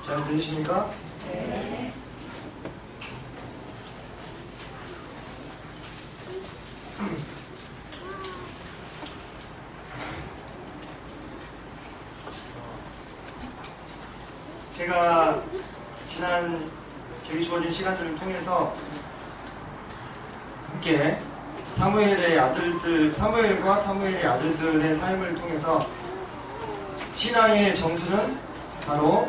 잘 들리십니까? 네. 제가 지난 제게 주어진 시간들을 통해서 함께 사무엘과 사무엘의 아들들의 삶을 통해서 신앙의 정수는 바로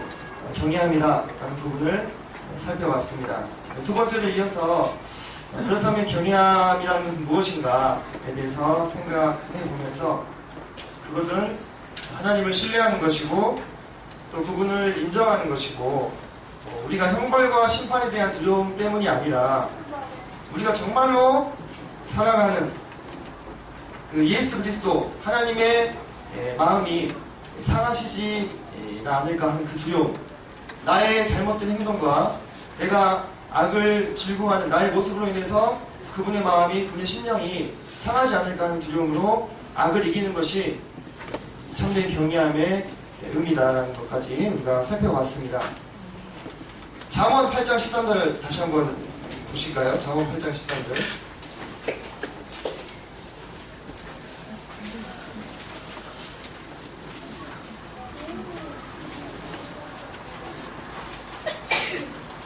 경외함이다 라는 부분을 살펴봤습니다. 두 번째로 이어서 그렇다면 경외함이라는 것은 무엇인가에 대해서 생각해 보면서 그것은 하나님을 신뢰하는 것이고 또 그분을 인정하는 것이고 우리가 형벌과 심판에 대한 두려움 때문이 아니라 우리가 정말로 사랑하는 그 예수 그리스도 하나님의 마음이 상하시지 않을까 하는 그 두려움, 나의 잘못된 행동과 내가 악을 즐거워하는 나의 모습으로 인해서 그분의 마음이, 그분의 심령이 상하지 않을까 하는 두려움으로 악을 이기는 것이 참된 경외함의 의미다라는 것까지 우리가 살펴봤습니다. 잠언 8장 13절을 다시 한번 보실까요? 잠언 8장 13절.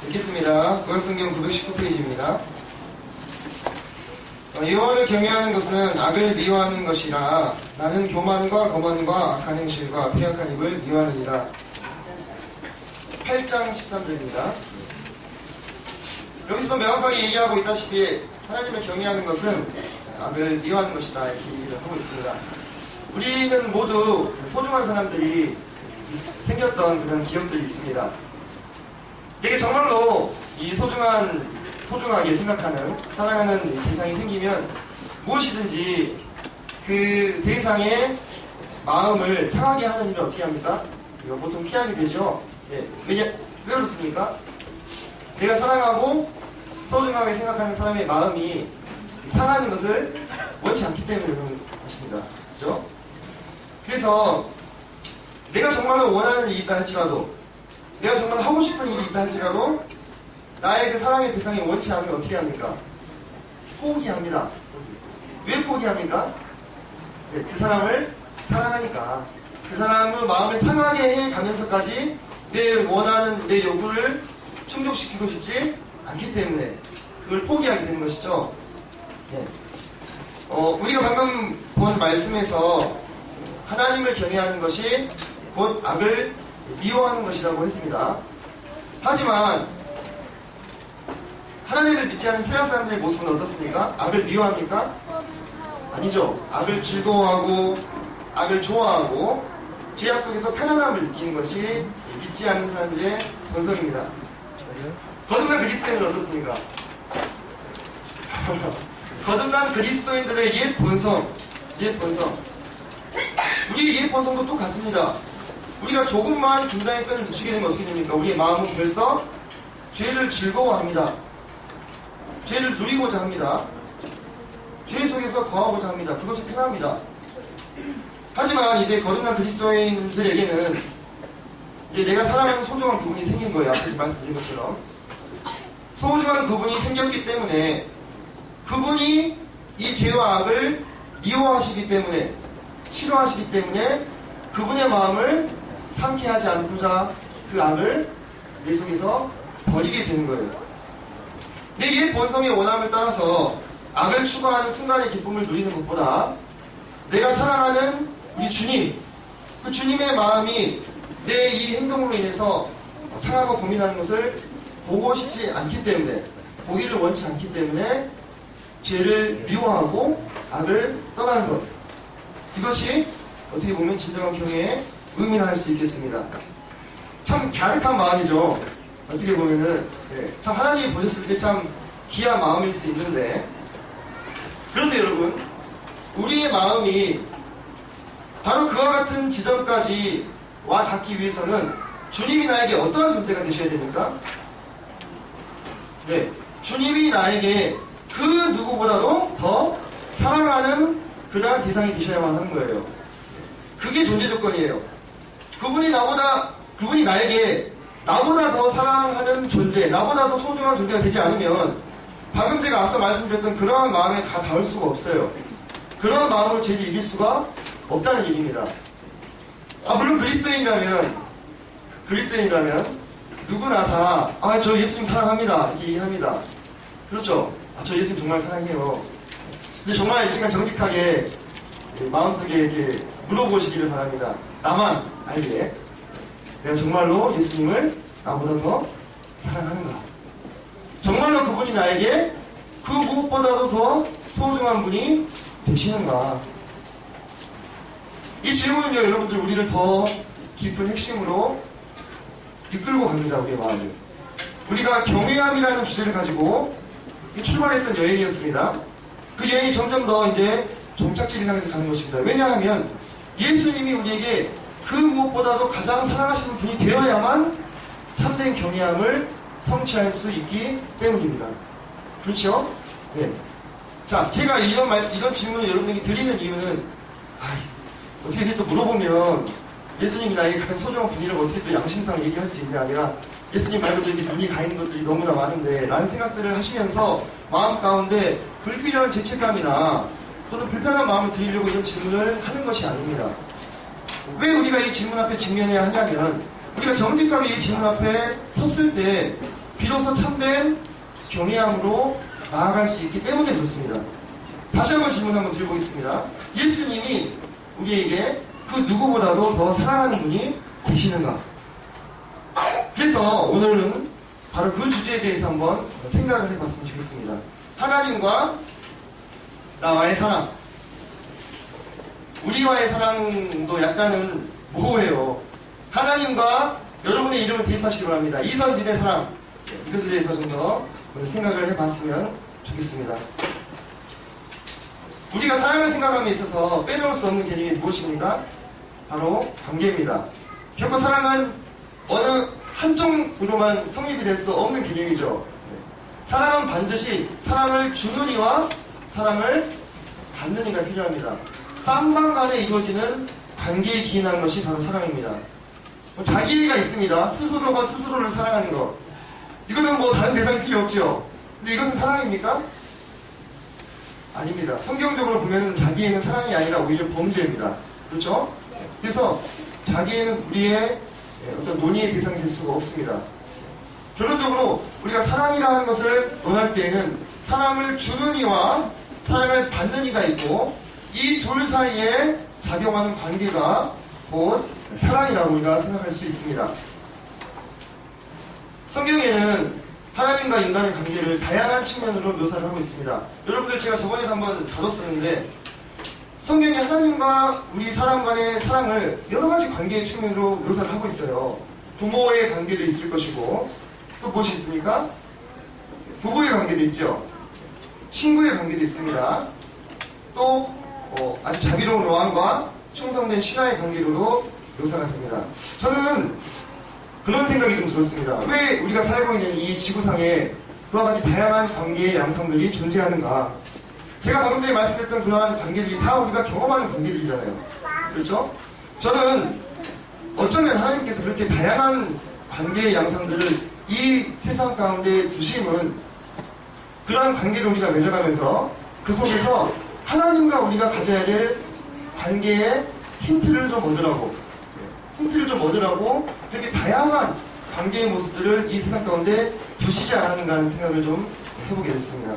읽겠습니다. 구약성경 919페이지입니다. 여호와를 경외하는 것은 악을 미워하는 것이라 나는 교만과 거만과 악한 행실과 폐역한 입을 미워하느니라. 8장 13절입니다. 여기서도 명확하게 얘기하고 있다시피 하나님을 경외하는 것은 악을 미워하는 것이다 이렇게 얘기를 하고 있습니다. 우리는 모두 소중한 사람들이 생겼던 그런 기억들이 있습니다. 내게 정말로 이 소중하게 생각하는, 사랑하는 대상이 생기면 무엇이든지 그 대상의 마음을 상하게 하는 일을 어떻게 합니까? 이거 보통 피하게 되죠. 네. 왜 그렇습니까? 내가 사랑하고 소중하게 생각하는 사람의 마음이 상하는 것을 원치 않기 때문에 그런 것입니다. 그렇죠? 그래서 내가 정말로 원하는 일이 있다 할지라도, 내가 정말 하고 싶은 일이 있다 할지라도 나의 그 사랑의 대상이 원치 않는 걸 어떻게 합니까? 포기합니다. 왜 포기합니까? 네, 그 사람을 사랑하니까. 그 사람을 마음을 상하게 해가면서까지 내 원하는 내 요구를 충족시키고 싶지 않기 때문에 그걸 포기하게 되는 것이죠. 네. 우리가 방금 본 말씀에서 하나님을 경외하는 것이 곧 악을 미워하는 것이라고 했습니다. 하지만 하나님을 믿지 않는 세상 사람들의 모습은 어떻습니까? 악을 미워합니까? 아니죠. 악을 즐거워하고 악을 좋아하고 죄악 속에서 편안함을 느끼는 것이 믿지 않는 사람들의 본성입니다. 거듭난 그리스도인은 어떻습니까? 거듭난 그리스도인들의 옛 본성. 우리의 옛 본성도 똑같습니다. 우리가 조금만 긴장의 끈을 놓치게 되면 어떻게 됩니까? 우리의 마음은 벌써 죄를 즐거워합니다. 죄를 누리고자 합니다. 죄 속에서 거하고자 합니다. 그것이 편합니다. 하지만 이제 거듭난 그리스도인들에게는 이제 내가 사랑하는 소중한 그분이 생긴 거예요. 앞에서 말씀드린 것처럼. 소중한 그분이 생겼기 때문에 그분이 이 죄와 악을 미워하시기 때문에, 싫어하시기 때문에 그분의 마음을 상쾌하지 않고자 그 악을 내 속에서 버리게 되는 거예요. 내 옛 본성의 원함을 따라서 악을 추구하는 순간의 기쁨을 누리는 것보다 내가 사랑하는 우리 주님, 그 주님의 마음이 내 이 행동으로 인해서 상하고 고민하는 것을 보고 싶지 않기 때문에, 보기를 원치 않기 때문에 죄를 미워하고 악을 떠나는 것, 이것이 어떻게 보면 진정한 경외의 의미라 할 수 있겠습니다. 참 갸륵한 마음이죠. 어떻게 보면은 참 하나님이 보셨을 때 참 귀한 마음일 수 있는데, 그런데 여러분, 우리의 마음이 바로 그와 같은 지점까지 와 닿기 위해서는 주님이 나에게 어떠한 존재가 되셔야 됩니까? 네, 주님이 나에게 그 누구보다도 더 사랑하는 그러한 대상이 되셔야만 하는 거예요. 그게 존재 조건이에요. 그분이 나에게 나보다 더 사랑하는 존재, 나보다 더 소중한 존재가 되지 않으면 방금 제가 앞서 말씀드렸던 그러한 마음에 가 닿을 수가 없어요. 그러한 마음을 제게 이길 수가 없다는 얘기입니다. 물론 그리스도인이라면 누구나 다 저 예수님 사랑합니다 이렇게 얘기합니다. 그렇죠? 저 예수님 정말 사랑해요. 근데 정말 이 시간 정직하게 마음속에 이렇게 물어보시기를 바랍니다. 나만 알게 내가 정말로 예수님을 나보다 더 사랑하는가? 정말로 그분이 나에게 그 무엇보다도 더 소중한 분이 되시는가? 이 질문은요, 여러분들 우리를 더 깊은 핵심으로 이끌고 갑니다. 우리의 마음을. 우리가 경외함이라는 주제를 가지고 출발했던 여행이었습니다. 그 여행이 점점 더 이제 종착지를 향해서 가는 것입니다. 왜냐하면 예수님이 우리에게 그 무엇보다도 가장 사랑하시는 분이 되어야만 참된 경외함을 성취할 수 있기 때문입니다. 그렇죠? 네. 자, 제가 이런 질문을 여러분에게 드리는 이유는 어떻게 또 물어보면 예수님이 나에게 가장 소중한 분이라고 어떻게 또 양심상 얘기할 수 있냐. 내가 예수님 말고도 이렇게 눈이 가 있는 것들이 너무나 많은데 라는 생각들을 하시면서 마음 가운데 불필요한 죄책감이나 또는 불편한 마음을 드리려고 이런 질문을 하는 것이 아닙니다. 왜 우리가 이 질문 앞에 직면해야 하냐면 우리가 정직하게 이 질문 앞에 섰을 때 비로소 참된 경외함으로 나아갈 수 있기 때문에 그렇습니다. 다시 한번 질문 한번 드려보겠습니다. 예수님이 우리에게 그 누구보다도 더 사랑하는 분이 되시는가? 그래서 오늘은 바로 그 주제에 대해서 한번 생각을 해봤으면 좋겠습니다. 하나님과 나와의 사랑. 우리와의 사랑도 약간은 모호해요. 하나님과 여러분의 이름을 대입하시기 바랍니다. 이선진의 사랑. 이것에 대해서 좀 더 생각을 해봤으면 좋겠습니다. 우리가 사랑을 생각함에 있어서 빼놓을 수 없는 개념이 무엇입니까? 바로 관계입니다. 결코 사랑은 어느 한쪽으로만 성립이 될 수 없는 개념이죠. 사랑은 반드시 사랑을 주는 이와 사랑을 받는 이가 필요합니다. 쌍방간에 이루어지는 관계에 기인한 것이 바로 사랑입니다. 자기애가 있습니다. 스스로가 스스로를 사랑하는 것. 이거는 다른 대상이 필요 없죠. 근데 이것은 사랑입니까? 아닙니다. 성경적으로 보면 자기애는 사랑이 아니라 오히려 범죄입니다. 그렇죠? 그래서 자기애는 우리의 어떤 논의의 대상이 될 수가 없습니다. 결론적으로 우리가 사랑이라는 것을 논할 때에는 사랑을 주는 이와 사랑을 받는 이가 있고 이 둘 사이에 작용하는 관계가 곧 사랑이라고 우리가 생각할 수 있습니다. 성경에는 하나님과 인간의 관계를 다양한 측면으로 묘사를 하고 있습니다. 여러분들 제가 저번에도 한번 다뤘었는데 성경이 하나님과 우리 사람 간의 사랑을 여러 가지 관계의 측면으로 묘사를 하고 있어요. 부모의 관계도 있을 것이고 또 무엇이 있습니까? 부부의 관계도 있죠. 친구의 관계도 있습니다. 또 아주 자비로운 왕과 충성된 신하의 관계로도 묘사가 됩니다. 저는 그런 생각이 좀 들었습니다. 왜 우리가 살고 있는 이 지구상에 그와 같이 다양한 관계의 양상들이 존재하는가? 제가 방금 전에 말씀드렸던 그러한 관계들이 다 우리가 경험하는 관계들이잖아요. 그렇죠? 저는 어쩌면 하나님께서 그렇게 다양한 관계의 양상들을 이 세상 가운데 두심은 그러한 관계를 우리가 맺어가면서 그 속에서 하나님과 우리가 가져야 될 관계의 힌트를 좀 얻으라고 그렇게 다양한 관계의 모습들을 이 세상 가운데 두시지 않았는가 하는 생각을 좀 해보게 됐습니다.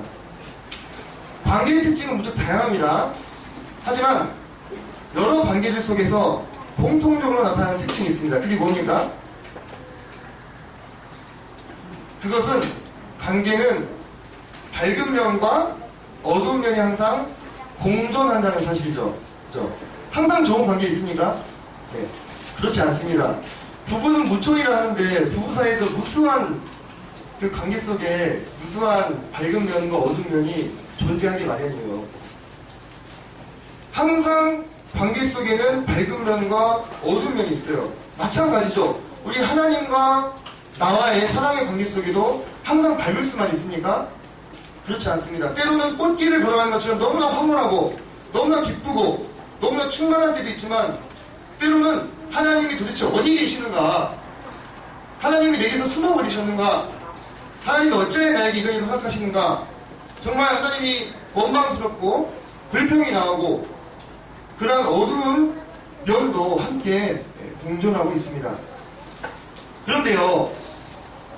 관계의 특징은 무척 다양합니다. 하지만 여러 관계들 속에서 공통적으로 나타나는 특징이 있습니다. 그게 뭡니까? 그것은 관계는 밝은 면과 어두운 면이 항상 공존한다는 사실이죠. 그렇죠? 항상 좋은 관계 있습니까? 네. 그렇지 않습니다. 부부는 무초이라 하는데 부부 사이에도 무수한 그 관계 속에 무수한 밝은 면과 어두운 면이 존재하기 마련이에요. 항상 관계 속에는 밝은 면과 어두운 면이 있어요. 마찬가지죠. 우리 하나님과 나와의 사랑의 관계 속에도 항상 밝을 수만 있습니까? 그렇지 않습니다. 때로는 꽃길을 걸어가는 것처럼 너무나 황홀하고 너무나 기쁘고 너무나 충만한 때도 있지만 때로는 하나님이 도대체 어디 계시는가 하나님이 내게서 숨어버리셨는가? 하나님이 어째 나에게 이런 일을 허락하시는가? 정말 하나님이 원망스럽고 불평이 나오고 그러한 어두운 면도 함께 공존하고 있습니다. 그런데요,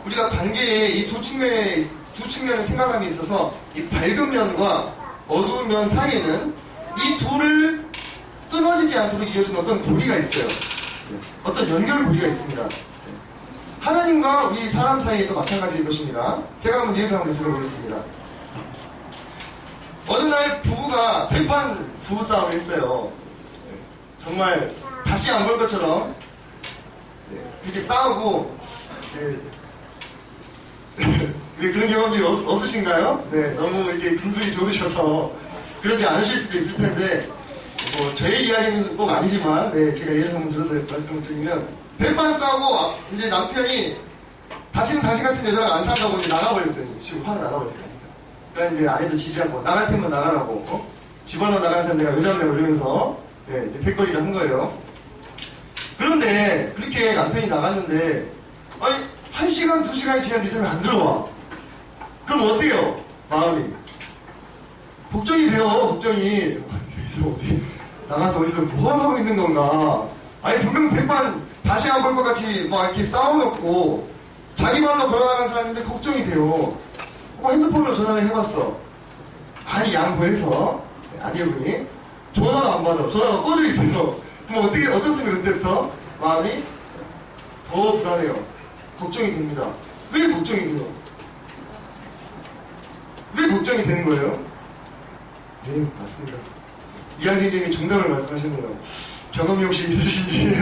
우리가 관계의 이 두 측면의 생각함이 있어서 이 밝은 면과 어두운 면 사이에는 이 둘을 끊어지지 않도록 이어진 어떤 고리가 있어요. 어떤 연결고리가 있습니다. 하나님과 우리 사람 사이에도 마찬가지일 것입니다. 제가 한번 예를 한번 들어보겠습니다. 어느 날 부부가 대판 부부싸움을 했어요. 정말 다시 안 볼 것처럼 이렇게 싸우고 그런 경험이 없으신가요? 네, 너무 이렇게 금술이 좋으셔서 그러지 않으실 수도 있을 텐데 뭐 저의 이야기는 꼭 아니지만 제가 예를 한번 들어서 말씀을 드리면 대판 싸우고 이제 남편이 다시는 당신 같은 여자랑 안 산다고 이제 나가버렸어요. 지금 확 나가버렸어요. 그러니까 이제 아내도 지지하고 나갈 테면 나가라고 집어넣어 나가는 사람 내가 여자라고 이러면서 이제 대거리를 한 거예요. 그런데 그렇게 남편이 나갔는데 아니 1시간, 2시간이 지난 이 사람이 안 들어와. 그럼 어때요? 마음이 걱정이 돼요. 걱정이 어디 나가서 어디서 뭐 하고 있는 건가. 아니 분명 대판 다시 안 볼 것 같이 막 이렇게 싸워놓고 자기 말로 걸어나간 사람인데 걱정이 돼요. 핸드폰으로 전화를 해봤어. 아니 양보해서 아내분이 전화도 안 받아. 전화가 꺼져 있어요. 그럼 어떻습니까? 그때부터 마음이 더 불안해요. 걱정이 됩니다. 왜 걱정이 돼요? 왜 걱정이 되는 거예요? 네, 맞습니다. 이한기님이 정답을 말씀하셨네요. 경험이 혹시 있으신지.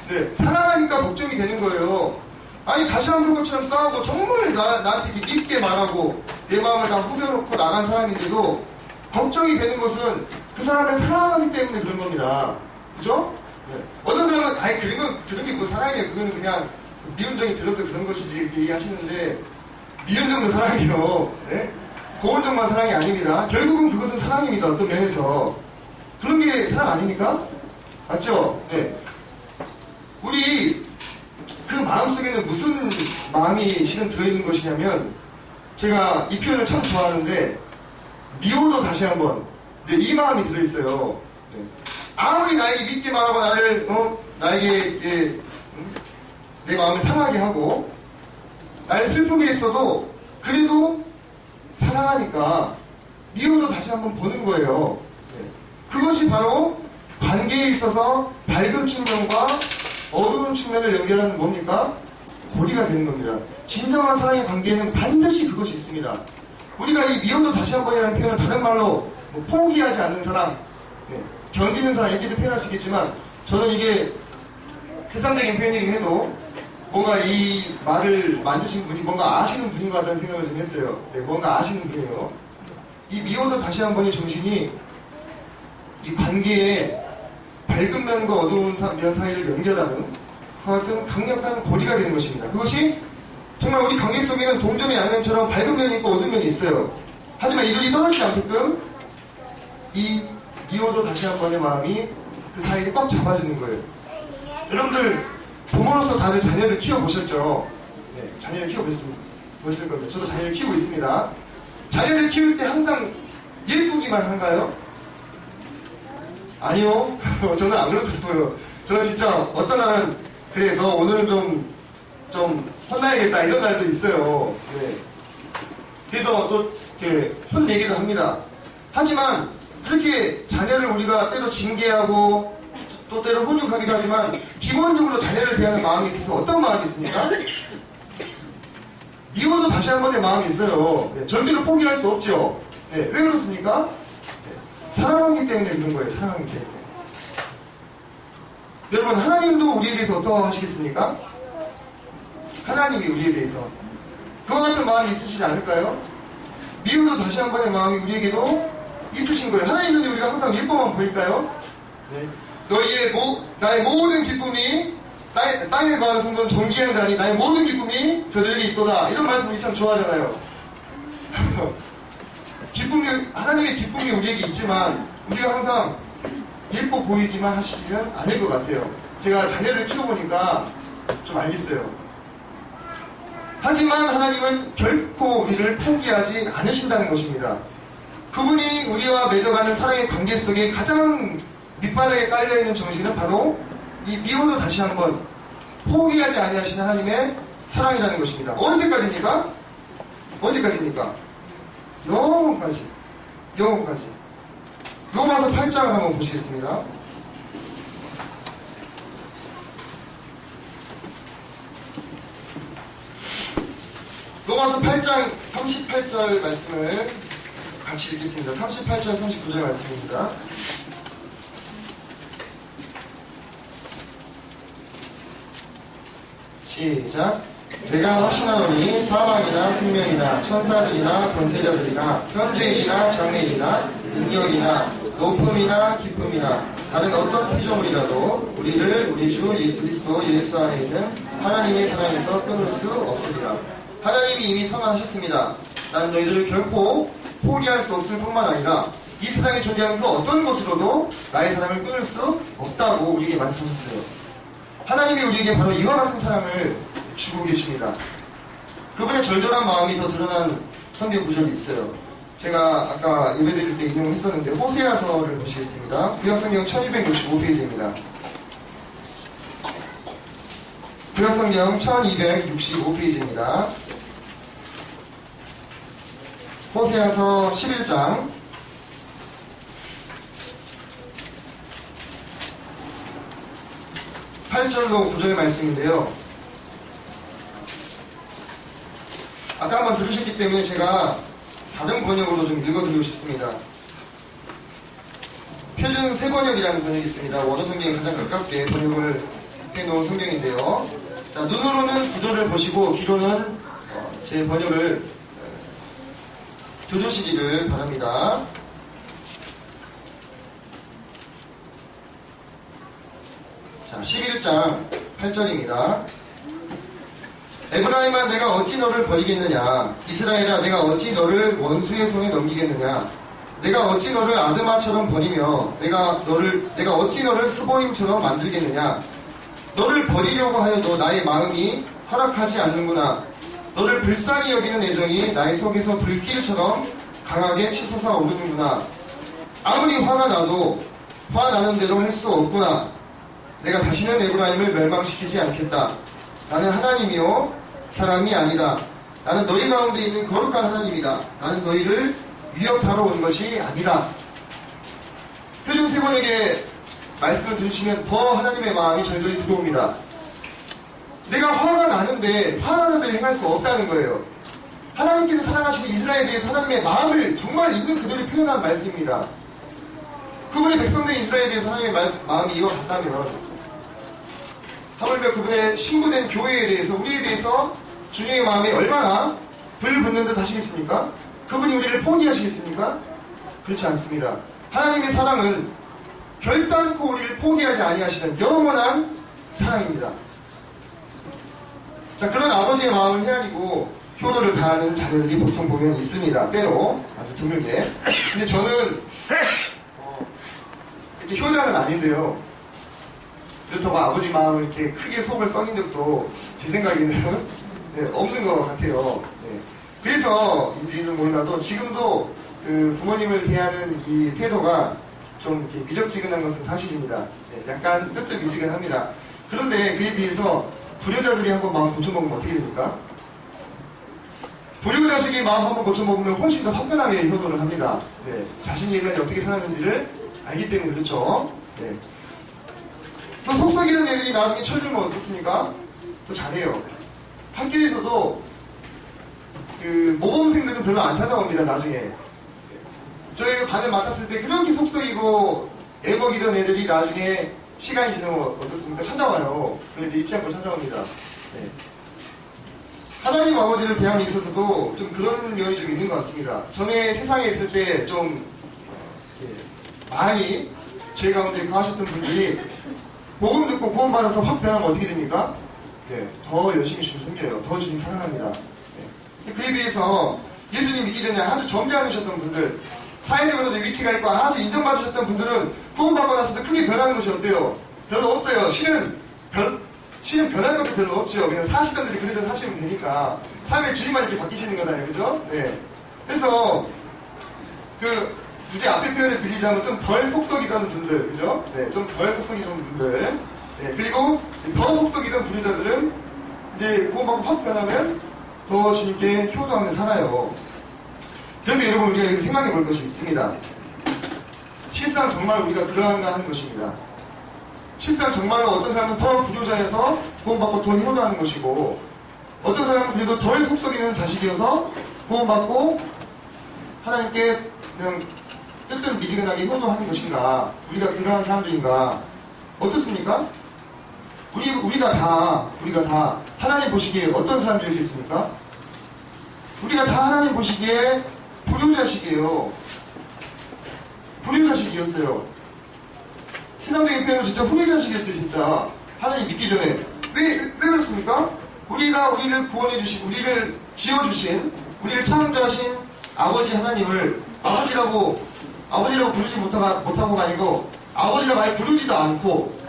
네, 사랑하니까 걱정이 되는 거예요. 아니 다시 한 번 것처럼 싸우고 정말 나한테 이렇게 밉게 말하고 내 마음을 다 후벼놓고 나간 사람인데도 걱정이 되는 것은 그 사람을 사랑하기 때문에 그런 겁니다. 그죠? 네. 어떤 사람은 아이 그런 게 뭐 사랑이야. 그거는 그냥 미운 정이 들어서 그런 것이지 이렇게 얘기하시는데 미운 정도 사랑이요. 네? 고운 정만 사랑이 아닙니다. 결국은 그것은 사랑입니다. 어떤 면에서. 그런 게 사랑 아닙니까? 맞죠? 네. 우리 그 마음속에는 무슨 마음이 실은 들어있는 것이냐면 제가 이 표현을 참 좋아하는데 미워도 다시 한번 이 마음이 들어있어요. 네. 아무리 나에게 믿게 말하고 나에게 내 마음을 상하게 하고 나를 슬프게 했어도 그래도 사랑하니까 미워도 다시 한번 보는 거예요. 네. 그것이 바로 관계에 있어서 밝은 측면과 어두운 측면을 연결하는 뭡니까? 고리가 되는 겁니다. 진정한 사랑의 관계에는 반드시 그것이 있습니다. 우리가 이 미워도 다시 한번이라는 표현을 다른 말로 포기하지 않는 사람, 견디는 사람 이렇게도 표현할 수 있겠지만 저는 이게 세상적인 표현이긴 해도 뭔가 이 말을 만드신 분이 뭔가 아시는 분인 것 같다는 생각을 좀 했어요. 네, 뭔가 아시는 분이에요. 이 미워도 다시 한번의 정신이 이 관계에 밝은 면과 어두운 면 사이를 연결하는 그와 같은 강력한 고리가 되는 것입니다. 그것이 정말 우리 관계 속에는 동전의 양면처럼 밝은 면이 있고 어두운 면이 있어요. 하지만 이들이 떨어지지 않게끔 이 미워도 다시 한번의 마음이 그 사이를 꽉 잡아주는 거예요. 여러분들 부모로서 다들 자녀를 키워보셨죠? 네, 자녀를 키워보셨을 겁니다. 저도 자녀를 키우고 있습니다. 자녀를 키울 때 항상 예쁘기만 한가요? 아니요. 저는 안 그렇더라고요. 저는 진짜 어떤 날은 그래 너 오늘은 좀 혼나야겠다 이런 날도 있어요. 네. 그래서 또 이렇게 혼내기도 합니다. 하지만 그렇게 자녀를 우리가 때로 징계하고 또 때로 훈육하기도 하지만 기본적으로 자녀를 대하는 마음이 있어서 어떤 마음이 있습니까? 미워도 다시 한 번의 마음이 있어요. 네, 절대로 포기할 수 없죠. 네, 왜 그렇습니까? 사랑하기 때문에 그런 거예요. 사랑하기 때문에. 여러분 하나님도 우리에 대해서 어떻게 하시겠습니까? 하나님이 우리에 대해서 그와 같은 마음이 있으시지 않을까요? 미움도 다시 한 번의 마음이 우리에게도 있으신 거예요. 하나님은 우리가 항상 예뻐만 보일까요? 네. 나의 모든 기쁨이 땅에 거하는 성도는 존귀한 자니 나의 모든 기쁨이 저들에게 있도다. 이런 말씀 우리 참 좋아하잖아요. 하나님의 기쁨이 우리에게 있지만 우리가 항상 예뻐 보이기만 하시지는 않을 것 같아요. 제가 자녀를 키워보니까 좀 알겠어요. 하지만 하나님은 결코 우리를 포기하지 않으신다는 것입니다. 그분이 우리와 맺어가는 사랑의 관계 속에 가장 밑바닥에 깔려있는 정신은 바로 이 미워도 다시 한번 포기하지 아니하시는 하나님의 사랑이라는 것입니다. 언제까지입니까? 언제까지입니까? 영원까지. 영원까지. 로마서 8장을 한번 보시겠습니다. 로마서 8장 38절 말씀을 같이 읽겠습니다. 38절 39절 말씀입니다. 시작. 내가 확신하노니 사망이나 생명이나 천사들이나 권세자들이나 현재이나 장래이나 능력이나 높음이나 깊음이나 다른 어떤 피조물이라도 우리를 우리 주 그리스도 예수 안에 있는 하나님의 사랑에서 끊을 수 없으리라. 하나님이 이미 선언하셨습니다. 나는 너희들을 결코 포기할 수 없을 뿐만 아니라 이 세상에 존재하는 그 어떤 것으로도 나의 사랑을 끊을 수 없다고 우리에게 말씀하셨어요. 하나님이 우리에게 바로 이와 같은 사랑을 주고 계십니다. 그분의 절절한 마음이 더 드러난 성경 구절이 있어요. 제가 아까 예배드릴 때 인용을 했었는데 호세아서를 보시겠습니다. 구약성경 1265페이지입니다. 구약성경 1265페이지입니다. 호세아서 11장 8절로 9절 말씀인데요. 아까 한번 들으셨기 때문에 제가 다른 번역으로 좀 읽어드리고 싶습니다. 표준 새번역이라는 번역이 있습니다. 원어 성경에 가장 가깝게 번역을 해놓은 성경인데요. 자, 눈으로는 구절을 보시고 귀로는 제 번역을 들으시기를 바랍니다. 자, 11장 8절입니다. 에브라임아 내가 어찌 너를 버리겠느냐. 이스라엘아 내가 어찌 너를 원수의 손에 넘기겠느냐. 내가 어찌 너를 아드마처럼 버리며 내가 어찌 너를 스보임처럼 만들겠느냐. 너를 버리려고 하여도 나의 마음이 허락하지 않는구나. 너를 불쌍히 여기는 애정이 나의 속에서 불길처럼 강하게 치솟아 오르는구나. 아무리 화가 나도 화나는 대로 할 수 없구나. 내가 다시는 에브라임을 멸망시키지 않겠다. 나는 하나님이요 사람이 아니다. 나는 너희 가운데 있는 거룩한 하나님이다. 나는 너희를 위협하러 온 것이 아니다. 표준 세번역의 말씀을 들으시면 더 하나님의 마음이 절절히 들어옵니다. 내가 화가 나는데 화나는 대로 행할 수 없다는 거예요. 하나님께서 사랑하시는 이스라엘에 대해서 하나님의 마음을 정말 있는 그대로 표현한 말씀입니다. 그분의 백성된 이스라엘에 대해서 하나님의 마음이 이와 같다면 하물며 그분의 신부된 교회에 대해서 우리에 대해서 주님의 마음이 얼마나 불붙는 듯 하시겠습니까? 그분이 우리를 포기하시겠습니까? 그렇지 않습니다. 하나님의 사랑은 결단코 우리를 포기하지 아니하시는 영원한 사랑입니다. 자, 그런 아버지의 마음을 헤아리고 효도를 다하는 자녀들이 보통 보면 있습니다. 때로 아주 드물게. 근데 저는 이렇게 효자는 아닌데요. 그렇다고 아버지 마음을 이렇게 크게 속을 썩인 적도 제 생각에는 없는 것 같아요. 네. 그래서인지는 몰라도 지금도 그 부모님을 대하는 이 태도가 좀 이렇게 미적지근한 것은 사실입니다. 네, 약간 뜨뜻미지근합니다. 그런데 그에 비해서 불효자들이 한번 마음 고쳐먹으면 어떻게 됩니까? 불효자식이 마음 한번 고쳐먹으면 훨씬 더 화끈하게 효도를 합니다. 네, 자신이 인간이 어떻게 살았는지를 알기 때문에 그렇죠. 네. 또 속썩이는 애들이 나중에 철들면 어떻습니까? 더 잘해요. 학교에서도 그 모범생들은 별로 안 찾아옵니다. 나중에 저희 반을 맡았을 때 그렇게 속썩이고 애먹이던 애들이 나중에 시간이 지나면 어떻습니까? 찾아와요. 그런데 잊지 않고 찾아옵니다. 네. 하나님 아버지를 대함에 있어서도 좀 그런 면이 좀 있는 것 같습니다. 전에 세상에 있을 때 좀 많이 죄 가운데 거하셨던 분들이 복음 듣고 구원 받아서 확 변하면 어떻게 됩니까? 네, 더 열심히 주님 섬겨요. 더 주님 사랑합니다. 네. 그에 비해서 예수님 믿기 전에 아주 점잖으셨던 분들, 사회적으로도 위치가 있고 아주 인정받으셨던 분들은 구원 받고 나서도 크게 변하는 것이 어때요? 별로 없어요. 신은 신은 변할 것도 별로 없죠. 그냥 사시던 대로 그대로 사시면 되니까. 삶의 질만 이렇게 바뀌시는 거잖아요. 그죠? 네. 그래서, 굳이 앞에 표현을 빌리자면 좀 덜 속썩이던 분들, 그죠? 네. 좀 덜 속썩이던 분들. 네. 그리고 더 속썩이던 불효자들은 이제 구원받고 확 변하면 더 주님께 효도하며 살아요. 그런데 여러분, 우리가 여기서 생각해 볼 것이 있습니다. 실상 정말 우리가 그러한가 하는 것입니다. 실상 정말로 어떤 사람은 더 불효자여서 구원받고 더 효도하는 것이고, 어떤 사람은 그래도 덜 속썩이는 자식이어서 구원받고 하나님께 그냥 뜨뜻미지근하게 효도하는 것인가? 우리가 그러한 사람들인가? 어떻습니까? 우리가 다 하나님 보시기에 어떤 사람들이겠습니까? 우리가 다 하나님 보시기에 불효자식이에요. 불효자식이었어요. 세상적인 표현은 진짜 불효자식이었어요, 진짜. 하나님 믿기 전에. 왜 그렇습니까? 우리가 우리를 구원해주신, 우리를 지어주신, 우리를 창조하신 아버지 하나님을 아버지라고 부르지 못하고가 아니고, 아버지라고 아예 부르지도 않고,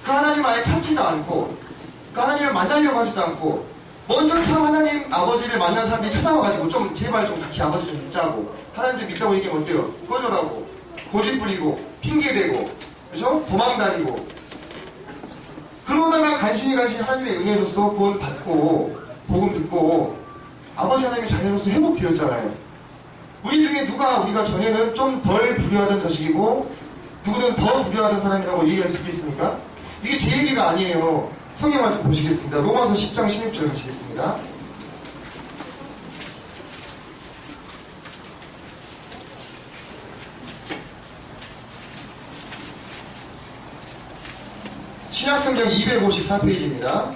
그 하나님 아예 찾지도 않고, 그 하나님을 만나려고 하지도 않고, 먼저 참 하나님 아버지를 만난 사람들이 찾아와가지고 좀 제발 좀 같이 아버지 좀 믿자고, 하나님 좀 믿자고 얘기하면 어때요? 꺼져라고, 고집 부리고, 핑계대고, 그죠? 도망다니고. 그러다가 간신히 하나님의 은혜로서 구원 받고, 복음 듣고, 아버지 하나님의 자녀로서 회복되었잖아요. 우리 중에 우리가 전에는 좀 덜 불효하던 자식이고, 누구는 더 불효하던 사람이라고 얘기할 수 있겠습니까? 이게 제 얘기가 아니에요. 성경 말씀 보시겠습니다. 로마서 10장 16절 가시겠습니다. 신약성경 254페이지입니다.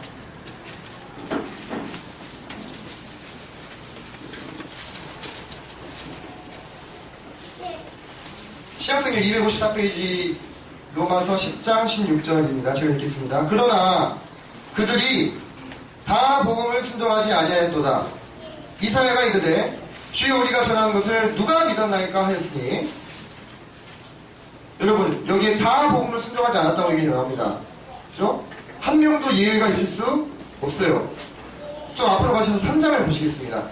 신약성경 254페이지 로마서 10장 16절입니다. 제가 읽겠습니다. 그러나 그들이 다 복음을 순종하지 아니하였도다. 이사야가 이르되 주여 우리가 전한 것을 누가 믿었나이까 하였으니, 여러분 여기에 다 복음을 순종하지 않았다고 얘기 나옵니다. 그죠? 한 명도 예외가 있을 수 없어요. 좀 앞으로 가셔서 3장을 보시겠습니다.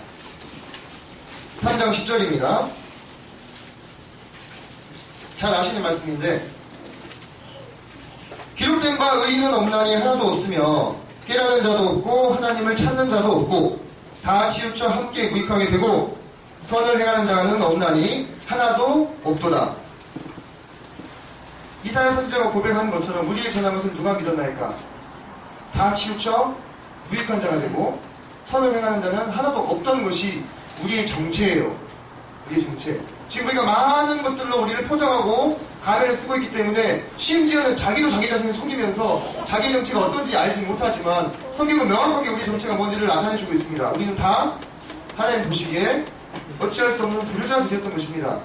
3장 10절입니다. 잘 아시는 말씀인데, 기록된 바 의인은 없나니 하나도 없으며 깨닫는 자도 없고 하나님을 찾는 자도 없고 다 치우쳐 함께 무익하게 되고 선을 행하는 자는 없나니 하나도 없도다. 이사야 선지자가 고백한 것처럼 우리의 전한 것을 누가 믿었나이까? 다 치우쳐 무익한 자가 되고 선을 행하는 자는 하나도 없던 것이 우리의 정체예요. 우리의 정체. 지금 우리가 많은 것들로 우리를 포장하고 가면을 쓰고 있기 때문에, 심지어는 자기도 자기 자신을 속이면서 자기 정체가 어떤지 알지 못하지만 성경은 명확하게 우리 정체가 뭔지를 나타내주고 있습니다. 우리는 다 하나님 보시기에 어찌할 수 없는 불효자들이었던 것입니다.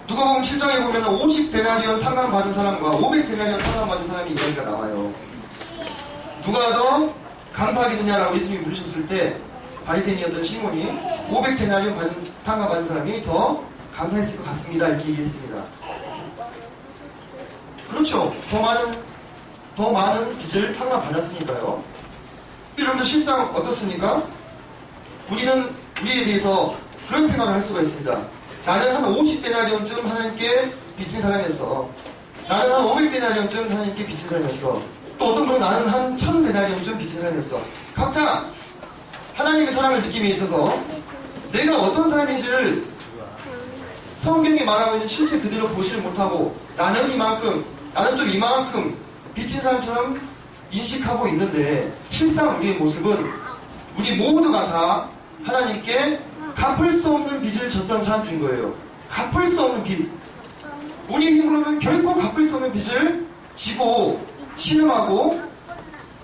누가복음 7장에 보면 50데나리온 탕감 받은 사람과 500데나리온 탕감 받은 사람이 이야기가 나와요. 누가 더 감사하겠느냐라고 예수님이 물으셨을 때 바리새인이었던 시몬이 500데나리온 탕감 받은 사람이 더 감사했을 것 같습니다, 이렇게 얘기했습니다. 그렇죠. 더 많은 빚을 탕감 받았으니까요. 여러분들 실상 어떻습니까? 우리는 우리에 대해서 그런 생각을 할 수가 있습니다. 나는 한 50데나리온쯤 하나님께 빚진 사람이었어. 나는 한 500데나리온쯤 하나님께 빚진 사람이었어. 또 어떤 분은 나는 한 1000데나리온쯤 빚진 사람이었어. 각자 하나님의 사랑을 느낌에 있어서 내가 어떤 사람인지를 성경이 말하고 있는 실체 그대로 보지를 못하고 나는 좀 이만큼 빚진 사람처럼 인식하고 있는데, 실상 우리의 모습은 우리 모두가 다 하나님께 갚을 수 없는 빚을 졌던 사람들인 거예요. 갚을 수 없는 빚. 우리 힘으로는 결코 갚을 수 없는 빚을 지고 신음하고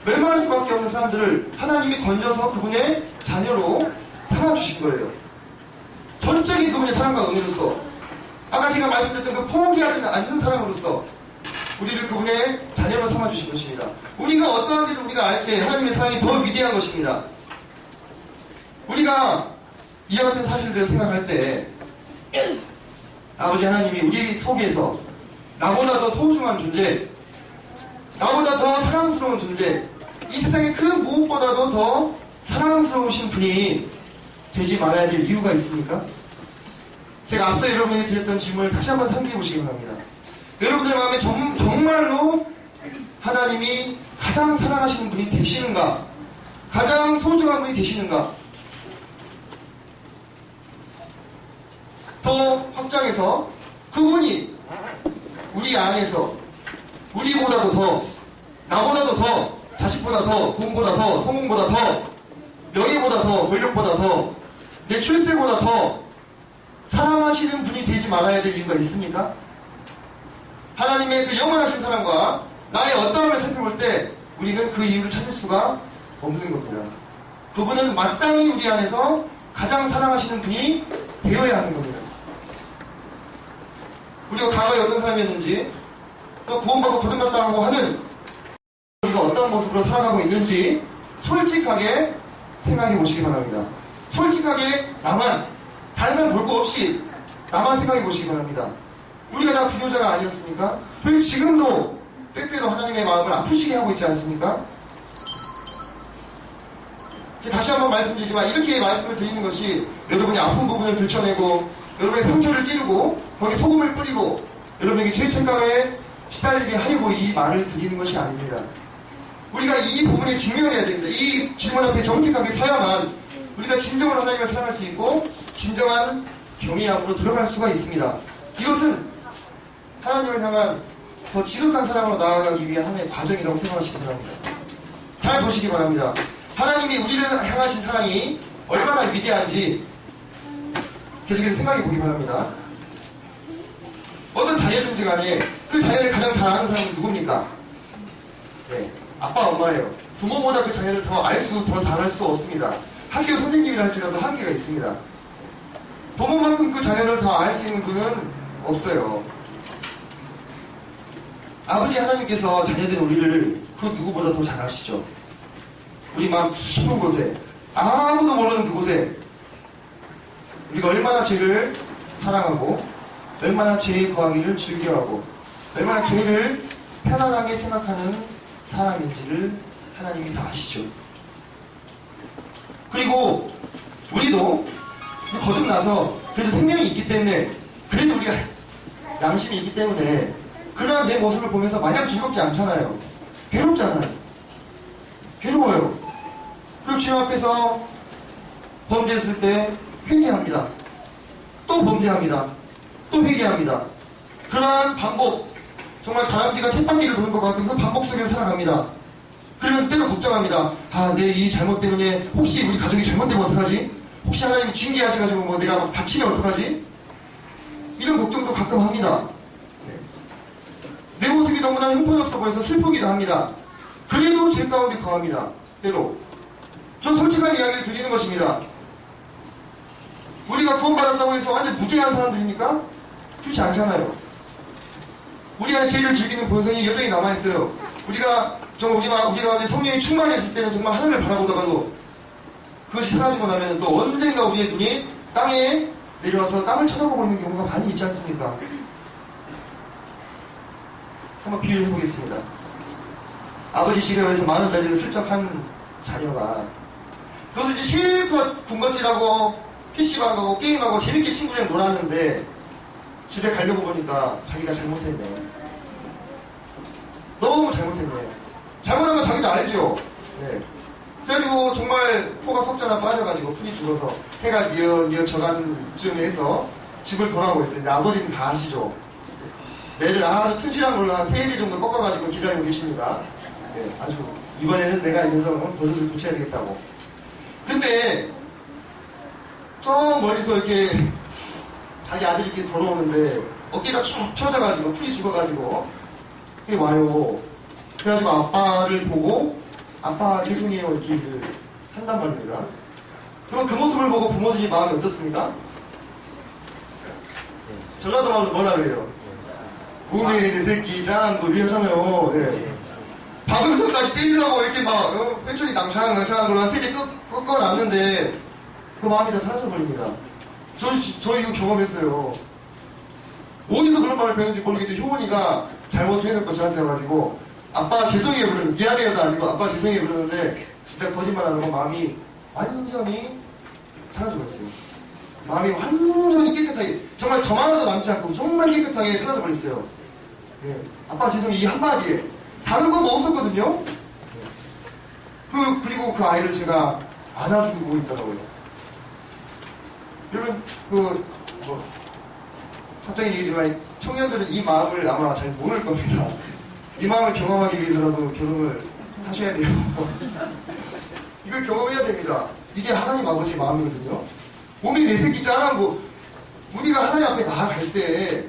멸망할 수밖에 없는 사람들을 하나님이 건져서 그분의 자녀로 삼아주신 거예요. 전적인 그분의 사랑과 은혜로서, 아까 제가 말씀드렸던 그 포기하지 않는 사람으로서 우리를 그분의 자녀로 삼아주신 것입니다. 우리가 어떠한지를 우리가 알 때 하나님의 사랑이 더 위대한 것입니다. 우리가 이와 같은 사실들을 생각할 때 아버지 하나님이 우리 속에서 나보다 더 소중한 존재, 나보다 더 사랑스러운 존재, 이 세상에 그 무엇보다도 더 사랑스러우신 분이 되지 말아야 될 이유가 있습니까? 제가 앞서 여러분에게 드렸던 질문을 다시 한번 상기해 보시기 바랍니다. 여러분들 마음에 정말로 하나님이 가장 사랑하시는 분이 되시는가? 가장 소중한 분이 되시는가? 더 확장해서 그분이 우리 안에서 우리보다도 더, 나보다도 더, 자식보다 더, 돈보다 더, 성공보다 더, 명예보다 더, 권력보다 더, 내 출세보다 더 사랑하시는 분이 되지 말아야 될 이유가 있습니까? 하나님의 그 영원하신 사랑과 나의 어떠함을 살펴볼 때 우리는 그 이유를 찾을 수가 없는 겁니다. 그분은 마땅히 우리 안에서 가장 사랑하시는 분이 되어야 하는 겁니다. 우리가 과거에 어떤 사람이었는지, 또 구원받고 거듭났다고 하는 우리가 어떤 모습으로 살아가고 있는지 솔직하게 생각해 보시기 바랍니다. 솔직하게 나만, 다른 사람 볼 거 없이 나만 생각해 보시기 바랍니다. 우리가 다 불효자가 아니었습니까? 왜 지금도 때때로 하나님의 마음을 아프시게 하고 있지 않습니까? 다시 한번 말씀드리지만 이렇게 말씀을 드리는 것이 여러분의 아픈 부분을 들춰내고 여러분의 상처를 찌르고 거기에 소금을 뿌리고 여러분에게 죄책감에 시달리게 하려고 이 말을 드리는 것이 아닙니다. 우리가 이 부분에 직면해야 됩니다. 이 질문 앞에 정직하게 서야만 우리가 진정으로 하나님을 사랑할 수 있고 진정한 경외함으로 들어갈 수가 있습니다. 이것은 하나님을 향한 더 지극한 사랑으로 나아가기 위한 하나의 과정이라고 생각하시기 바랍니다. 잘 보시기 바랍니다. 하나님이 우리를 향하신 사랑이 얼마나 위대한지 계속해서 생각해 보기 바랍니다. 어떤 자녀든지 간에 그 자녀를 가장 잘 아는 사람은 누굽니까? 네, 아빠, 엄마예요. 부모보다 그 자녀를 더 잘할 수 없습니다. 학교 선생님이라 할지라도 한계가 있습니다. 부모만큼 그 자녀를 더 알 수 있는 분은 없어요. 아버지 하나님께서 자녀된 우리를 그 누구보다 더 잘 아시죠. 우리 마음 깊은 곳에, 아무도 모르는 그곳에 우리가 얼마나 죄를 사랑하고 얼마나 죄에 거하기를 즐겨하고 얼마나 죄를 편안하게 생각하는 사람인지를 하나님이 다 아시죠. 그리고 우리도 거듭나서 그래도 생명이 있기 때문에, 그래도 우리가 양심이 있기 때문에 그러한 내 모습을 보면서 마냥 즐겁지 않잖아요. 괴롭잖아요. 괴로워요. 그리고 주님 앞에서 범죄했을 때 회개합니다. 또 범죄합니다. 또 회개합니다. 그러한 반복, 정말 다람쥐가 쳇바퀴를 도는 것 같은 그 반복 속에 살아갑니다. 그러면서 때로 걱정합니다. 아, 내 이 잘못 때문에 혹시 우리 가족이 잘못되면 어떡하지? 혹시 하나님이 징계하셔가지고 뭐 내가 막 다치면 어떡하지? 이런 걱정도 가끔 합니다. 내 모습이 너무나 형편없어 보여서 슬프기도 합니다. 그래도 죄 가운데 거합니다. 때로. 저 솔직한 이야기를 드리는 것입니다. 우리가 구원받았다고 해서 완전 무죄한 사람들입니까? 그렇지 않잖아요. 우리 안에 죄를 즐기는 본성이 여전히 남아있어요. 우리가 성령이 충만했을 때는 정말 하늘을 바라보다가도 그것이 사라지고 나면 또 언젠가 우리의 눈이 땅에 내려와서 땅을 쳐다보고 있는 경우가 많이 있지 않습니까? 한번 비유해 보겠습니다. 아버지 지갑에서 10,000원짜리를 슬쩍 한 자녀가 그것을 이제 실컷 군것질하고 PC방 가고 게임하고 재밌게 친구들이랑 놀았는데 집에 가려고 보니까 자기가 잘못했네. 너무 잘못했네. 잘못한 건 자기도 알죠. 네. 그래가지고 정말 코가 석자나 빠져가지고 풀이 죽어서 해가 뉘어 져가는 쯤에서 집을 돌아오고 있어요. 근데 아버지는 다 아시죠. 매를 아주 튼실한 걸로 한 3일 정도 꺾어가지고 기다리고 계십니다. 네, 아주 이번에는 내가 이 녀석은 버릇을 고쳐야 되겠다고. 근데 저 멀리서 이렇게 자기 아들이 이렇게 걸어오는데 어깨가 축 처져가지고 풀이 죽어가지고 이게 와요. 그래가지고 아빠를 보고 아빠 죄송해요 이렇게 한단 말입니다. 그럼 그 모습을 보고 부모들이 마음이 어떻습니까? 전라도 말로 뭐라 그래요? 오메 내 새끼 짠 뭐 이러잖아요. 네. 방금 전까지 때리려고 이렇게 막 회초리 낭창 그러고 한 3개 꺾어놨는데 그 마음이 다 사라져버립니다. 저 이거 경험했어요. 어디서 그런 말을 배웠는지 모르겠는데 효원이가 잘못을 해놓고 저한테 와가지고 아빠 죄송해요 그러는, 미안해요도 아니고 아빠 죄송해요 그러는데 진짜 거짓말하는 거 마음이 완전히 사라져버렸어요. 마음이 완전히 깨끗하게, 정말 점 하나도 남지 않고 정말 깨끗하게 사라져버렸어요. 예. 아빠 죄송해요 이 한마디에 다른 거 뭐 없었거든요. 그리고 그 아이를 제가 안아주고 있더라고요. 여러분 사장이 얘기지만 청년들은 이 마음을 아마 잘 모를 겁니다. 이 마음을 경험하기 위해서라도 결혼을 하셔야 돼요. 이걸 경험해야 됩니다. 이게 하나님 아버지의 마음이거든요. 몸이 내 새끼 짠하고 우리가 하나님 앞에 나아갈 때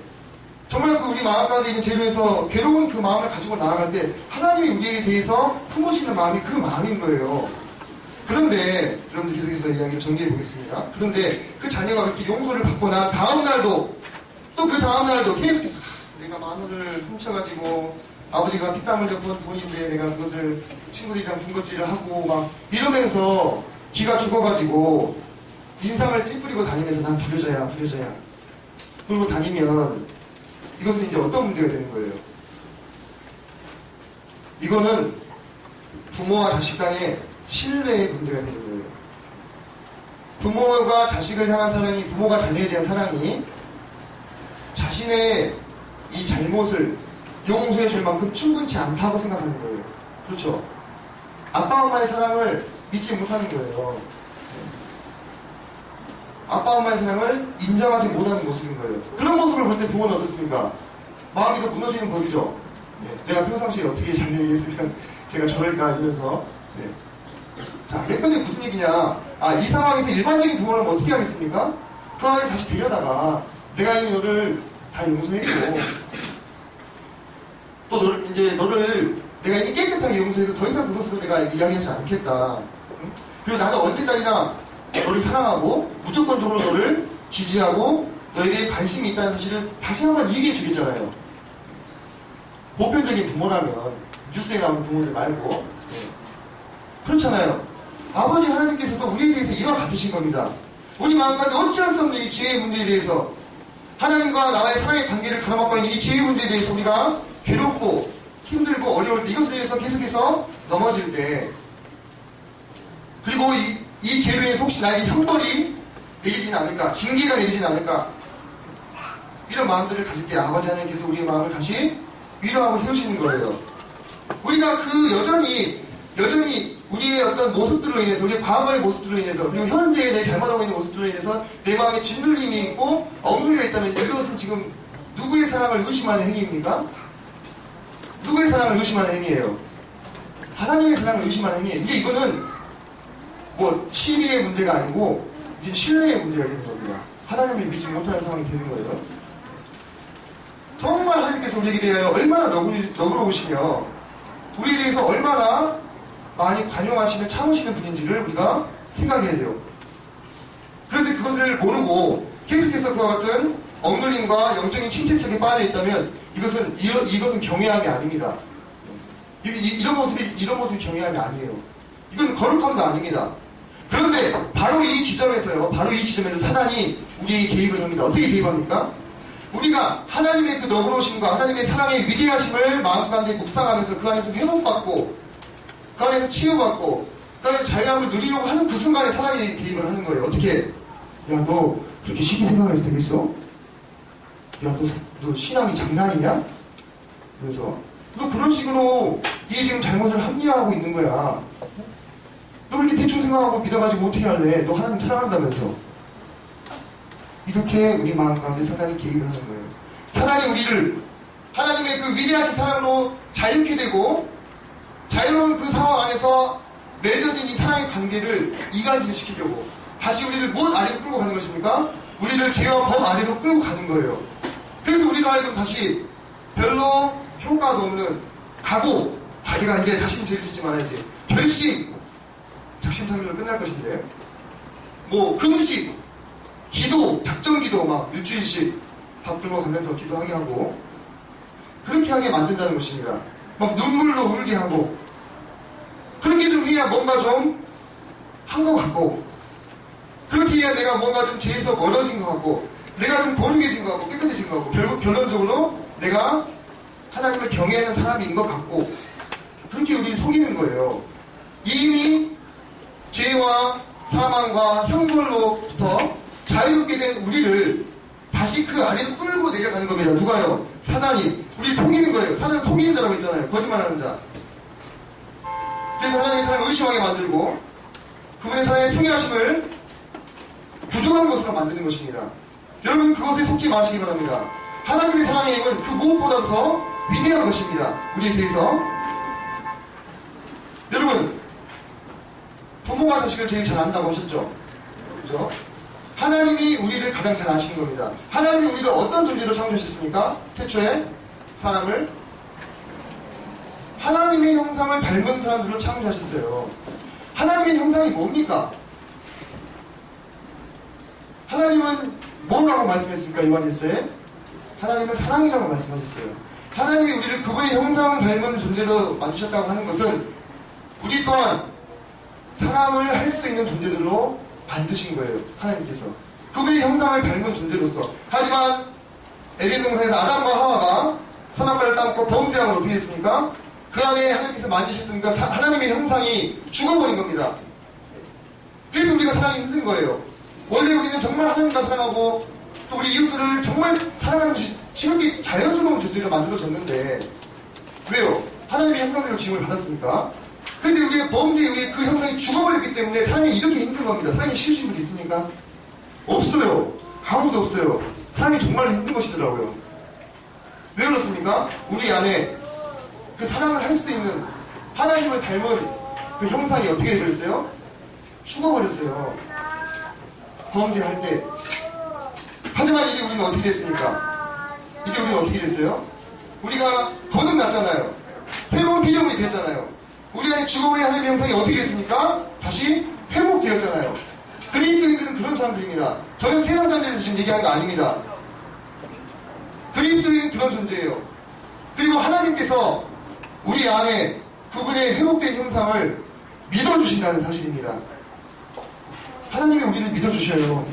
정말 그 우리 마음 가운데 있는 죄로에서 괴로운 그 마음을 가지고 나아갈 때 하나님이 우리에 대해서 품으시는 마음이 그 마음인 거예요. 그런데 여러분들 계속해서 이야기를 정리해 보겠습니다. 그런데 그 자녀가 그렇게 용서를 받고 난 다음 날도 또 그 다음 날도 계속해서 내가 마누를 훔쳐가지고 아버지가 피땀을 져본 돈인데 내가 그것을 친구들이랑 군것질을 하고 막 이러면서 기가 죽어가지고 인상을 찌푸리고 다니면서 난 불효자야 그러고 다니면 이것은 이제 어떤 문제가 되는 거예요? 이거는 부모와 자식 간의 신뢰의 문제가 되는 거예요. 부모가 자식을 향한 사랑이, 부모가 자녀에 대한 사랑이 자신의 이 잘못을 용서해 줄 만큼 충분치 않다고 생각하는 거예요. 그렇죠? 아빠 엄마의 사랑을 믿지 못하는 거예요. 아빠 엄마의 사랑을 인정하지 못하는 모습인 거예요. 그런 모습을 볼 때 부모는 어떻습니까? 마음이 더 무너지는 법이죠. 내가 평상시에 어떻게 잘 얘기했으면 제가 저럴까 이러면서. 자, 예컨대 무슨 얘기냐? 이 상황에서 일반적인 부모는 어떻게 하겠습니까? 그 아이를 다시 데려다가 내가 이미 너를 다 용서했고 또 너를 내가 이미 깨끗하게 용서해서 더 이상 그것으로 내가 이야기하지 않겠다. 그리고 나는 언제까지나 너를 사랑하고 무조건적으로 너를 지지하고 너에게 관심이 있다는 사실을 다시 한번 얘기해 주겠잖아요. 보편적인 부모라면 뉴스에 나오는 부모들 말고 그렇잖아요. 아버지 하나님께서도 우리에 대해서 이와 같으신 겁니다. 우리 마음 가운데 어찌할 수 없는 이 죄의 문제에 대해서 하나님과 나와의 사랑의 관계를 가로막고 있는 이 죄의 문제에 대해서 우리가 괴롭고 힘들고 어려울 때 이것을 위해서 계속해서 넘어질 때 그리고 이 죄로 인해서 혹시 나에게 형벌이 내리지는 않을까, 징계가 내리지는 않을까 이런 마음들을 가질 때 아버지 하나님께서 우리의 마음을 다시 위로하고 세우시는 거예요. 우리가 여전히 우리의 어떤 모습들로 인해서, 우리의 과거의 모습들로 인해서, 그리고 현재의 내 잘못하고 있는 모습들로 인해서 내 마음에 짓눌림이 있고 억눌려 있다면 이것은 지금 누구의 사랑을 의심하는 행위입니까? 누구의 사랑을 의심하는 행위예요? 하나님의 사랑을 의심하는 행위예요. 이제 이거는 시비의 문제가 아니고 이제 신뢰의 문제가 되는 겁니다. 하나님을 믿지 못하는 상황이 되는 거예요. 정말 하나님께서 우리에게 대하여 얼마나 너그러우시며 우리에 대해서 얼마나 많이 관용하시며 참으시는 분인지를 우리가 생각해야 돼요. 그런데 그것을 모르고 계속해서 그와 같은 억눌림과 영적인 침체 속에 빠져있다면 이것은 경외함이 아닙니다. 이런 모습이 경외함이 아니에요. 이건 거룩함도 아닙니다. 그런데 바로 이 지점에서 사단이 우리에게 개입을 합니다. 어떻게 개입합니까? 우리가 하나님의 그 너그러우심과 하나님의 사랑의 위대하심을 마음 가운데 묵상하면서 그 안에서 회복받고 그 안에서 치유받고 그 안에서 자유함을 누리려고 하는 그 순간에 사단이 개입을 하는 거예요. 어떻게? 야, 너 그렇게 쉽게 생각해도 되겠어? 야, 너 신앙이 장난이냐? 그래서 너 그런 식으로 이게 지금 잘못을 합리화하고 있는 거야. 너 이렇게 대충 생각하고 믿어가지고 어떻게 할래? 너 하나님 사랑한다면서. 이렇게 우리 마음 가운데 사단이 개입을 하는 거예요. 사단이 우리를 하나님의 그 위대하신 사랑으로 자유케 되고 자유로운 그 상황 안에서 맺어진 이 사랑의 관계를 이간질시키려고 다시 우리를 뭔 아래로 끌고 가는 것입니까? 우리를 죄와 법 아래로 끌고 가는 거예요. 그래서 우리가 하여금 다시 별로 효과도 없는 각오, 내가 이제 다시는 죄를 짓지 말아야지, 결심, 작심삼일로 끝날 것인데 금식, 기도, 작정기도 막 일주일씩 밥 들고 가면서 기도하게 하고 그렇게 하게 만든다는 것입니다. 막 눈물로 울게 하고 그렇게 좀 해야 뭔가 좀 한 것 같고 그렇게 해야 내가 뭔가 좀 죄에서 멀어진 것 같고 내가 좀 거룩해진 것 같고 깨끗해진 것 같고 결국 결론적으로 내가 하나님을 경외하는 사람인 것 같고 그렇게 우리 속이는 거예요. 이미 죄와 사망과 형벌로부터 자유롭게 된 우리를 다시 그 아래로 끌고 내려가는 겁니다. 누가요? 사단이. 우리 속이는 거예요. 사단은 속이는 자라고 했잖아요. 거짓말하는 자. 그래서 하나님의 사랑을 의심하게 만들고 그분의 사랑의 풍요하심을 부족한 것으로 만드는 것입니다. 여러분 그것에 속지 마시기 바랍니다. 하나님의 사랑의 힘은 그 무엇보다도 더 위대한 것입니다. 우리에 대해서. 여러분 부모가 자식을 제일 잘 안다고 하셨죠? 그죠? 하나님이 우리를 가장 잘 아시는 겁니다. 하나님이 우리를 어떤 존재로 창조하셨습니까? 태초에 사람을 하나님의 형상을 닮은 사람들로 창조하셨어요. 하나님의 형상이 뭡니까? 하나님은 뭐라고 말씀했습니까? 요한일서에 하나님은 사랑이라고 말씀하셨어요. 하나님이 우리를 그분의 형상을 닮은 존재로 만드셨다고 하는 것은 우리 또한 사랑을 할 수 있는 존재들로 만드신 거예요. 하나님께서 그분의 형상을 닮은 존재로서. 하지만 에덴 동산에서 아담과 하와가 선악과를 따먹고 범죄함으로 어떻게 됐습니까? 그 안에 하나님께서 만지셨던 그 하나님의 형상이 죽어버린 겁니다. 그래서 우리가 사랑이 힘든 거예요. 원래 우리는 정말 하나님과 사랑하고 또 우리 이웃들을 정말 사랑하는 것이 지극히 자연스러운 존재로 만들어졌는데 왜요? 하나님의 형상대로 지음을 받았으니까. 그런데 우리가 범죄 이후에 그 형상이 죽어버렸기 때문에 사랑이 이렇게 힘든 겁니다. 사랑이 쉬우신 분 있습니까? 없어요. 아무도 없어요. 사랑이 정말 힘든 것이더라고요. 왜 그렇습니까? 우리 안에 그 사랑을 할 수 있는 하나님을 닮은 그 형상이 어떻게 되버렸어요? 죽어버렸어요. 범죄할 때. 하지만 이제 우리는 어떻게 됐습니까? 이제 우리는 어떻게 됐어요? 우리가 거듭났잖아요. 새로운 피조물이 됐잖아요. 우리 안에 죽어버린 하나님의 형상이 어떻게 됐습니까? 다시 회복되었잖아요. 그리스도인들은 그런 사람들입니다. 저는 세상 사람들에 대해서 지금 얘기하는 거 아닙니다. 그리스도인은 그런 존재예요. 그리고 하나님께서 우리 안에 그분의 회복된 형상을 믿어주신다는 사실입니다. 하나님이 우리를 믿어주셔요.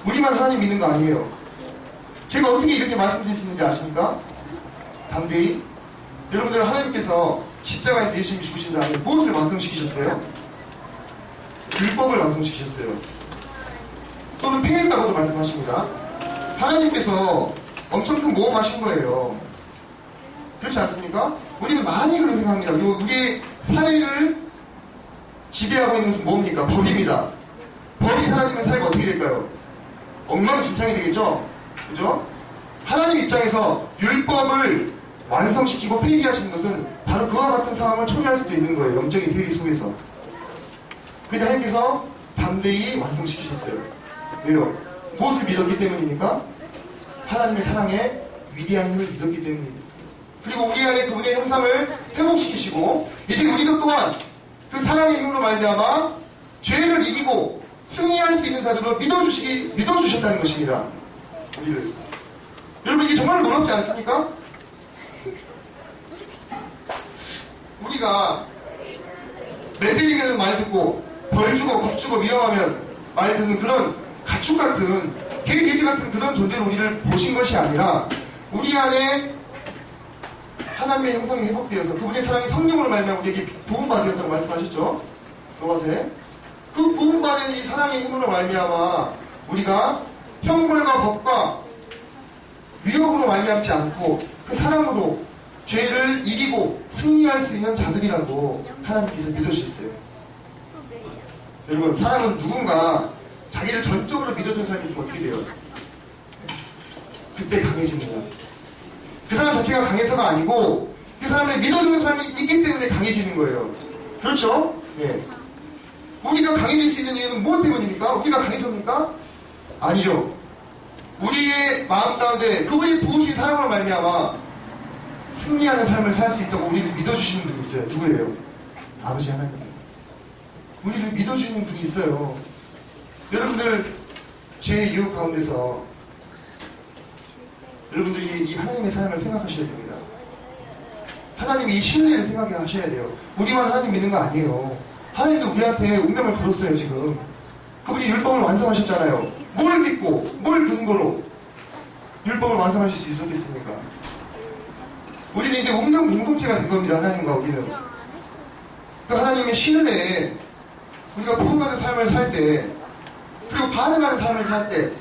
우리만 하나님 믿는 거 아니에요. 제가 어떻게 이렇게 말씀드릴 수 있는지 아십니까? 담대히 여러분들 하나님께서 십자가에서 예수님이 죽으신 다음에 무엇을 완성시키셨어요? 율법을 완성시키셨어요. 또는 팽했다고도 말씀하십니다. 하나님께서 엄청 큰 모험하신 거예요. 그렇지 않습니까? 우리는 많이 그런 생각합니다. 그리고 우리의 사회를 지배하고 있는 것은 뭡니까? 법입니다. 법이 사라지면 사회가 어떻게 될까요? 엉망진창이 되겠죠? 그죠? 하나님 입장에서 율법을 완성시키고 폐기하시는 것은 바로 그와 같은 상황을 초래할 수도 있는 거예요. 영적인 세계 속에서. 근데 하나님께서 담대히 완성시키셨어요. 왜요? 무엇을 믿었기 때문입니까? 하나님의 사랑에 위대한 힘을 믿었기 때문입니다. 그리고 우리 안에 그분의 형상을 회복시키시고 이제 우리도 또한 그 사랑의 힘으로 말미암아 죄를 이기고 승리할 수 있는 자들로 믿어주셨다는 것입니다. 우리를. 여러분 이게 정말 놀랍지 않습니까? 우리가 매 때리면 말 듣고 벌 주고 겁 주고 위험하면 말 듣는 그런 가축 같은 개 돼지 같은 그런 존재로 우리를 보신 것이 아니라 우리 안에 하나님의 형상이 회복되어서 그분의 사랑이 성령으로 말미암아 우리에게 보험받으셨다고 말씀하셨죠. 로마서에 그 보험받은 이 사랑의 힘으로 말미암아 우리가 형벌과 법과 위협으로 말미암지 않고 그 사랑으로 죄를 이기고 승리할 수 있는 자들이라고 하나님께서 믿어주셨어요. 여러분 사람은 누군가 자기를 전적으로 믿어준 사람이 있으면 어떻게 돼요? 그때 강해집니다. 그 사람 자체가 강해서가 아니고 그 사람을 믿어주는 사람이 있기 때문에 강해지는 거예요. 그렇죠? 예. 우리가 강해질 수 있는 이유는 무엇 때문입니까? 우리가 강해섭니까? 아니죠. 우리의 마음 가운데 그분이 부으신 사랑으로 말미암아 승리하는 삶을 살 수 있다고 우리를 믿어주시는 분이 있어요. 누구예요? 아버지 하나님. 우리를 믿어주시는 분이 있어요. 여러분들 죄의 유혹 가운데서 여러분들이 이 하나님의 사랑을 생각하셔야 됩니다. 하나님이 이 신뢰를 생각해 하셔야 돼요. 우리만 하나님 믿는 거 아니에요. 하나님도 우리한테 운명을 걸었어요. 지금 그분이 율법을 완성하셨잖아요. 뭘 믿고 뭘 근거로 율법을 완성하실 수 있었겠습니까? 우리는 이제 운명 공동체가 된 겁니다. 하나님과 우리는. 그 하나님의 신은혜에 우리가 부흥하는 삶을 살 때, 그리고 반응하는 삶을 살 때,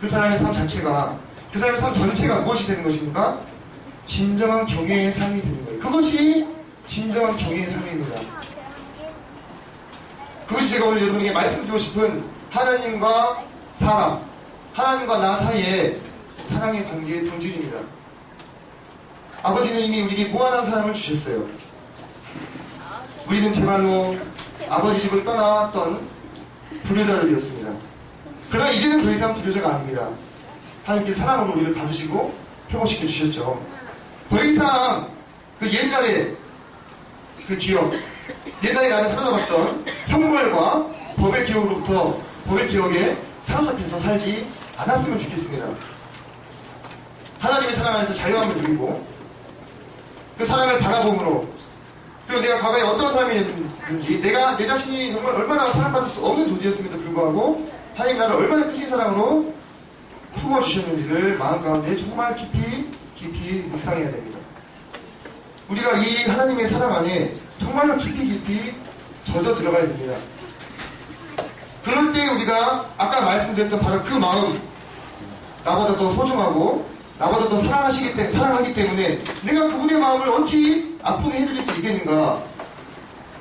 그 사람의 삶 자체가, 그 사람의 삶 전체가 무엇이 되는 것입니까? 진정한 경외의 삶이 되는 거예요. 그것이 진정한 경외의 삶입니다. 그것이 제가 오늘 여러분에게 말씀드리고 싶은 하나님과 사람, 하나님과 나 사이의 사랑의 관계의 본질입니다. 아버지는 이미 우리에게 무한한 사랑을 주셨어요. 우리는 제말로 아버지 집을 떠났던 불효자들이었습니다. 그러나 이제는 더 이상 불효자가 아닙니다. 하나님께 사랑으로 우리를 받으시고 회복시켜 주셨죠. 더 이상 그 옛날의 그 기억, 옛날에 나를 사로잡았던 형벌과 법의 기억으로부터, 법의 기억에 사로잡혀서 살지 않았으면 좋겠습니다. 하나님의 사랑 안에서 자유함을 누리고 그 사랑을 바라봄으로, 그리고 내가 과거에 어떤 사람이었는지, 내가 내 자신이 정말 얼마나 사랑받을 수 없는 존재였음에도 불구하고 하나님 나를 얼마나 크신 사랑으로 품어주셨는지를 마음 가운데 정말 깊이 묵상해야 됩니다. 우리가 이 하나님의 사랑 안에 정말로 깊이 젖어 들어가야 됩니다. 그럴 때 우리가 아까 말씀드렸던 바로 그 마음, 나보다 더 소중하고 나보다 더 사랑하기 때문에 내가 그분의 마음을 어찌 아프게 해드릴 수 있겠는가,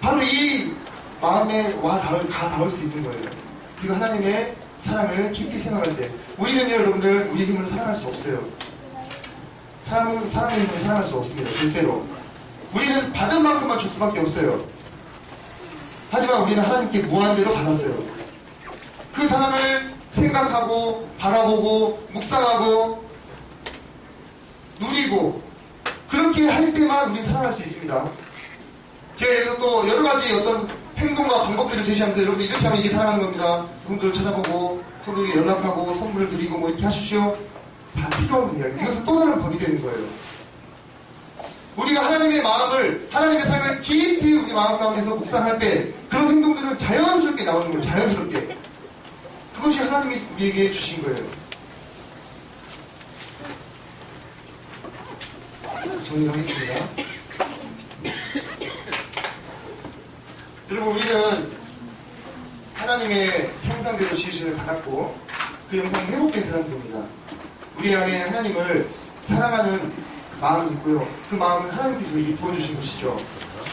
바로 이 마음에 닿을 수 있는 거예요. 우리가 하나님의 사랑을 깊이 생각할 때, 우리는요 여러분들, 우리 힘으로 사랑할 수 없어요. 사랑의 힘으로 사랑할 수 없습니다. 절대로. 우리는 받은 만큼만 줄 수밖에 없어요. 하지만 우리는 하나님께 무한대로 받았어요. 그 사랑을 생각하고 바라보고 묵상하고 누리고 그렇게 할 때만 우리는 사랑할 수 있습니다. 제가 여기서 또 여러 가지 어떤 행동과 방법들을 제시하면서 여러분들 이렇게 하면 이게 사랑하는 겁니다. 누군가를 찾아보고 서로에게 연락하고 선물을 드리고 뭐 이렇게 하십시오. 다 필요 없는 이야기. 이것은 또 다른 법이 되는 거예요. 우리가 하나님의 마음을, 하나님의 삶을 깊이 우리 마음 가운데서 묵상할 때 그런 행동들은 자연스럽게 나오는 거예요. 자연스럽게. 그것이 하나님이 우리에게 주신 거예요. 정리하겠습니다. 여러분, 우리는 하나님의 형상대로 지으심을 받았고 그 형상이 회복된 사람들입니다. 우리 안에 하나님을 사랑하는 마음이 있고요. 그 마음은 하나님께서 우리에게 부어주신 것이죠.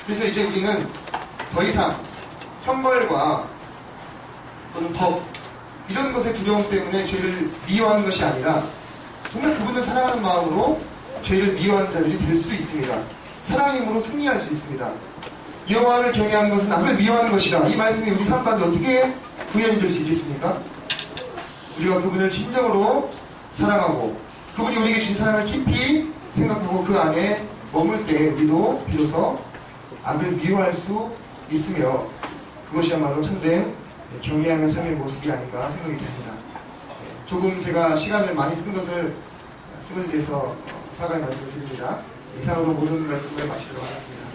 그래서 이제 우리는 더 이상 형벌과 또는 법, 이런 것의 두려움 때문에 죄를 미워하는 것이 아니라 정말 그분을 사랑하는 마음으로 죄를 미워하는 자들이 될 수 있습니다. 사랑의 힘으로 승리할 수 있습니다. 여호와를 경외하는 것은 남을 미워하는 것이다. 이 말씀이 우리 삶 가운데 어떻게 구현이 될 수 있겠습니까? 우리가 그분을 진정으로 사랑하고 그분이 우리에게 주신 사랑을 깊이 생각하고 그 안에 머물 때 우리도 비로소 악을 미워할 수 있으며 그것이야말로 참된 경외하는 삶의 모습이 아닌가 생각이 됩니다. 조금 제가 시간을 많이 쓴 것에 대해서 사과의 말씀을 드립니다. 이상으로 모든 말씀을 마치도록 하겠습니다.